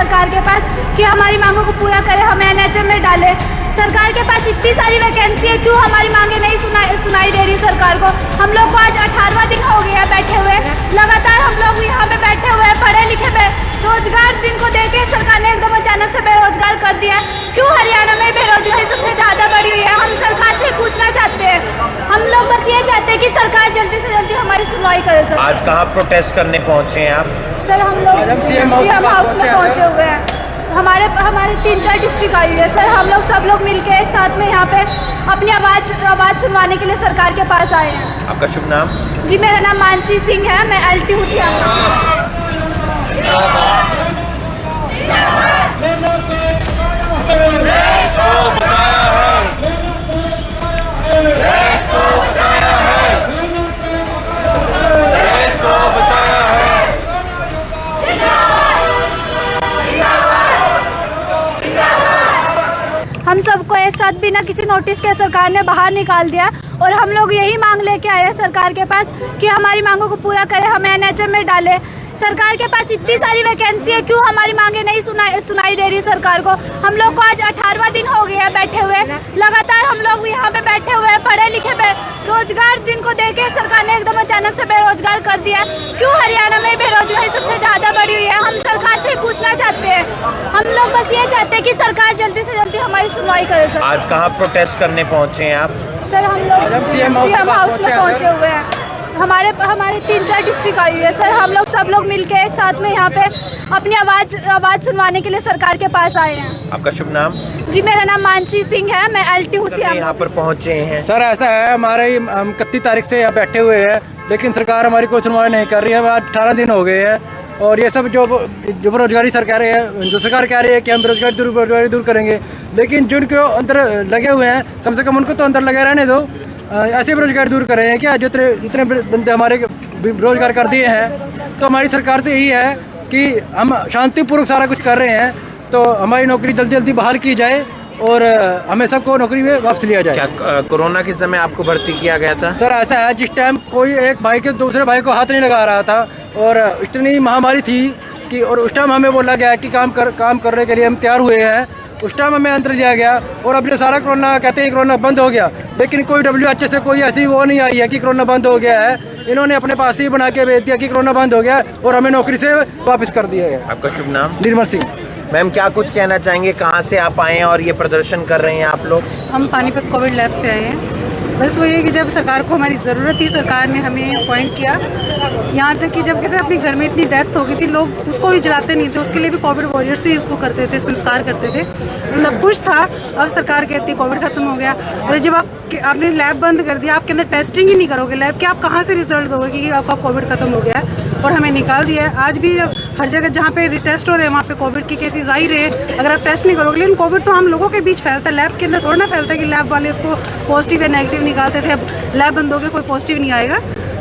सरकार के पास कि हमारी मांगों को पूरा करे, हमें एनएचएम में डाले। सरकार के पास इतनी सारी वैकेंसी है, क्यों हमारी मांगे नहीं सुनाई दे रही सरकार को। हम लोग को आज 18वां दिन हो गया बैठे हुए, लगातार हम लोग यहाँ पे बैठे हुए हैं, पढ़े लिखे बेरोजगार जिनको देके सरकार ने एकदम अचानक से बेरोजगार कर दिया है। क्यों हरियाणा में बेरोजगारी सबसे ज़्यादा बढ़ी हुई है? हम सरकार से पूछना चाहते हैं, हम लोग बस ये चाहते हैं कि सरकार जल्दी से जल्दी हमारी सुनवाई करे। सर आज कहाँ प्रोटेस्ट करने पहुँचे हैं आप? सर हम लोग सीएम हाउस में पहुँचे हुए हैं। हमारे 3-4 डिस्ट्रिक्ट आई हुई है सर। हम लोग सब लोग मिलके एक साथ में यहाँ पे अपनी आवाज़ सुनवाने के लिए सरकार के पास आए हैं। आपका शुभ नाम? जी मेरा नाम मानसी सिंह है, मैं LT होशियारपुर। हम सबको एक साथ बिना किसी नोटिस के सरकार ने बाहर निकाल दिया और हम लोग यही मांग लेके आए हैं सरकार के पास कि हमारी मांगों को पूरा करे, हमें एनएचएम में डाले। सरकार के पास इतनी सारी वैकेंसी है, क्यों हमारी मांगे नहीं सुनाई दे रही सरकार को। हम लोग को आज 18वां दिन हो गया बैठे हुए, लगातार हम लोग यहाँ पे बैठे हुए हैं, पढ़े लिखे बेरोजगार जिनको देके सरकार ने एकदम अचानक से बेरोजगार कर दिया है। क्यों हरियाणा में बेरोजगारी सबसे ज़्यादा बढ़ी हुई है? हम सरकार से पूछना चाहते हैं, हम लोग बस ये चाहते हैं कि सरकार जल्दी से जल्दी हमारी सुनवाई करे। सर आज कहाँ प्रोटेस्ट करने पहुँचे हैं आप? सर हम लोग सीएम हाउस में पहुँचे हुए हैं। हमारे 3-4 डिस्ट्रिक्ट आई हुई है सर। हम लोग सब लोग मिलके एक साथ में यहाँ पे अपनी आवाज़ सुनवाने के लिए सरकार के पास आए हैं। आपका शुभ नाम? जी मेरा नाम मानसी सिंह है, मैं LT होशियारपुर। यहाँ पर पहुँचे हैं सर ऐसा है, हमारे हम 31 तारीख से यहाँ बैठे हुए हैं, लेकिन सरकार हमारी कोई सुनवाई नहीं कर रही है। आज 18 दिन हो गए हैं और ये सब जो बेरोजगारी सरकार है, जो सरकार कह रही है कि हम बेरोजगारी दूर करेंगे, लेकिन जिनके अंदर लगे हुए हैं कम से कम उनको तो अंदर लगे रहने दो। ऐसे बेरोजगारी दूर कर रहे हैं क्या? जितने बंदे हमारे बेरोजगार कर दिए हैं, तो हमारी सरकार से यही है कि हम शांतिपूर्वक सारा कुछ कर रहे हैं, तो हमारी नौकरी जल्दी जल्दी बहाल की जाए और हमें सबको नौकरी में वापस लिया जाए। क्या कोरोना के समय आपको भर्ती किया गया था? सर ऐसा है, जिस टाइम कोई एक भाई के दूसरे भाई को हाथ नहीं लगा रहा था और इतनी महामारी थी कि, और उस टाइम हमें बोला गया कि काम करने के लिए हम तैयार हुए हैं। उस टाइम हमें अंदर लिया गया और अब जो सारा कोरोना कहते हैं कोरोना बंद हो गया, लेकिन कोई WHO से कोई ऐसी वो नहीं आई है कि कोरोना बंद हो गया है। इन्होंने अपने पास ही बना के भेज दिया कि कोरोना बंद हो गया और हमें नौकरी से वापस कर दिया गया। आपका शुभ नाम? निर्मल सिंह। मैम क्या कुछ कहना चाहेंगे, कहाँ से आप आए हैं और ये प्रदर्शन कर रहे हैं आप लोग? हम पानीपत कोविड लैब से आए हैं। बस वही है कि जब सरकार को हमारी ज़रूरत थी, सरकार ने हमें अपॉइंट किया। यहाँ तक कि जब कहते हैं अपने घर में इतनी डेथ हो गई थी, लोग उसको भी जलाते नहीं थे, उसके लिए भी कोविड वॉरियर्स ही उसको करते थे, संस्कार करते थे, सब कुछ था। अब सरकार कहती है कोविड खत्म हो गया। अरे जब आपने लैब बंद कर दिया, आपके अंदर टेस्टिंग ही नहीं करोगे लैब कि आप कहाँ से रिजल्ट दोगे कि आपका कोविड खत्म हो गया है, और हमें निकाल दिया है। आज भी हर जगह जहाँ पे टेस्ट हो रहे हैं वहाँ पे कोविड के केसेस आ ही रहे हैं। अगर आप टेस्ट नहीं करोगे, लेकिन कोविड तो हम लोगों के बीच फैलता है, लैब के अंदर थोड़ा ना फैलता है कि लैब वाले इसको पॉजिटिव या नेगेटिव निकालते थे। अब लैब बंद हो गए, कोई पॉजिटिव नहीं आएगा।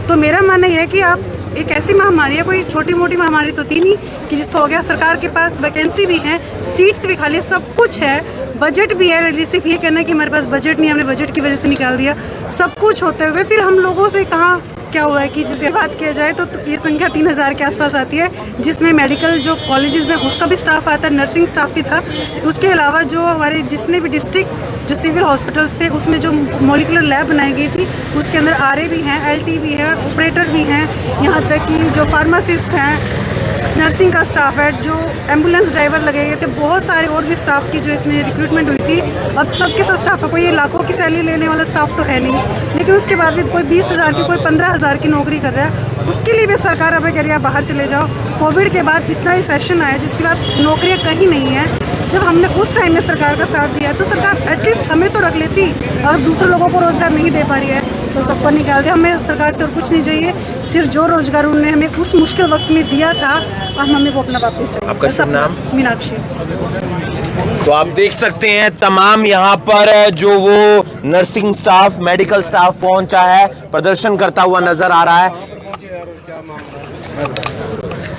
तो मेरा मानना यह है कि आप एक ऐसी महामारी है, कोई छोटी मोटी महामारी तो थी नहीं कि जिसको हो गया। सरकार के पास वैकेंसी भी है, सीट्स भी खाली, सब कुछ है, बजट भी है। सिर्फ ये कहना है कि हमारे पास बजट नहीं, हमने बजट की वजह से निकाल दिया। सब कुछ होते हुए फिर हम लोगों से कहाँ क्या हुआ है कि जिसकी बात किया जाए तो ये संख्या 3000 के आसपास आती है, जिसमें मेडिकल जो कॉलेजेस हैं उसका भी स्टाफ आता है, नर्सिंग स्टाफ भी था। उसके अलावा जो हमारे जितने भी डिस्ट्रिक्ट जो सिविल हॉस्पिटल्स थे उसमें जो मॉलिकुलर लैब बनाई गई थी उसके अंदर RA भी हैं, LT भी है, ऑपरेटर भी हैं, यहाँ तक कि जो फार्मासिस्ट हैं, नर्सिंग का स्टाफ है, जो एम्बुलेंस ड्राइवर लगे गए थे, बहुत सारे और भी स्टाफ की जो इसमें रिक्रूटमेंट हुई थी। अब सबके सब स्टाफ है, कोई ये लाखों की सैलरी लेने वाला स्टाफ तो है नहीं, लेकिन उसके बाद भी कोई 20,000 की, कोई 15,000 की नौकरी कर रहा है। उसके लिए भी सरकार अब कह रही है बाहर चले जाओ। कोविड के बाद इतना रिसेशन आया जिसके बाद नौकरियाँ कहीं नहीं है। जब हमने उस टाइम में सरकार का साथ दिया तो सरकार एटलीस्ट हमें तो रख लेती, अगर दूसरे लोगों को रोज़गार नहीं दे पा रही है तो सबको निकाल दिया। हमें सरकार से और कुछ नहीं चाहिए, सिर्फ जो रोज़गार उन्होंने हमें उस मुश्किल वक्त में दिया था अब हमें वो अपना वापस चाहिए। आपका शुभ नाम? मीनाक्षी। तो आप देख सकते हैं तमाम यहाँ पर जो वो नर्सिंग स्टाफ, मेडिकल स्टाफ पहुंचा है, प्रदर्शन करता हुआ नजर आ रहा है।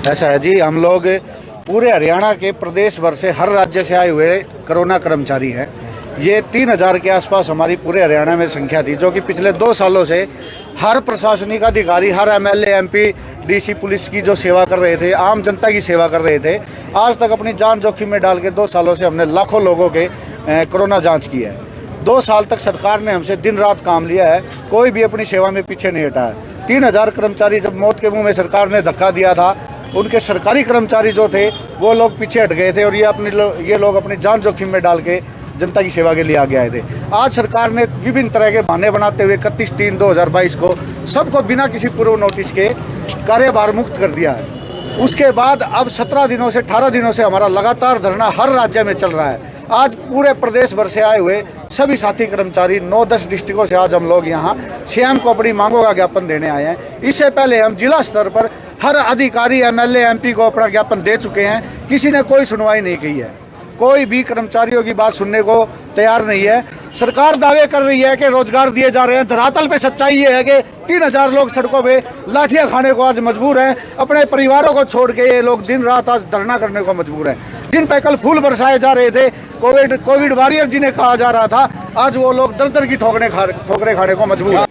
ऐसा है जी, हम लोग पूरे हरियाणा के प्रदेश भर से, हर राज्य से आए हुए कोरोना कर्मचारी हैं। ये 3000 के आसपास हमारी पूरे हरियाणा में संख्या थी, जो कि पिछले 2 सालों से हर प्रशासनिक अधिकारी, हर एमएलए, एमपी, डीसी पुलिस की जो सेवा कर रहे थे, आम जनता की सेवा कर रहे थे। आज तक अपनी जान जोखिम में डाल के 2 सालों से हमने लाखों लोगों के कोरोना जांच की है। 2 साल तक सरकार ने हमसे दिन रात काम लिया है, कोई भी अपनी सेवा में पीछे नहीं हटा है। 3000 कर्मचारी जब मौत के मुंह में सरकार ने धक्का दिया था, उनके सरकारी कर्मचारी जो थे वो लोग पीछे हट गए थे और ये लोग अपनी जान जोखिम में डाल के जनता की सेवा के लिए आगे आए थे। आज सरकार ने विभिन्न तरह के बहाने बनाते हुए 31/3/2022 को सबको बिना किसी पूर्व नोटिस के कार्यभार मुक्त कर दिया है। उसके बाद अब 17 दिनों से 18 दिनों से हमारा लगातार धरना हर राज्य में चल रहा है। आज पूरे प्रदेश भर से आए हुए सभी साथी कर्मचारी 9-10 डिस्ट्रिक्टों से आज हम लोग यहाँ सीएम को अपनी मांगों का ज्ञापन देने आए हैं। इससे पहले हम जिला स्तर पर हर अधिकारी, एमएलए, एमपी को अपना ज्ञापन दे चुके हैं, किसी ने कोई सुनवाई नहीं की है। कोई भी कर्मचारियों की बात सुनने को तैयार नहीं है। सरकार दावे कर रही है कि रोजगार दिए जा रहे हैं, धरातल पे सच्चाई ये है कि 3000 लोग सड़कों पे लाठियां खाने को आज मजबूर हैं। अपने परिवारों को छोड़ के ये लोग दिन रात आज धरना करने को मजबूर हैं। जिन पे कल फूल बरसाए जा रहे थे, कोविड वॉरियर जिन्हें कहा जा रहा था, आज वो लोग दर दर की ठोकरें खाने को मजबूर हैं।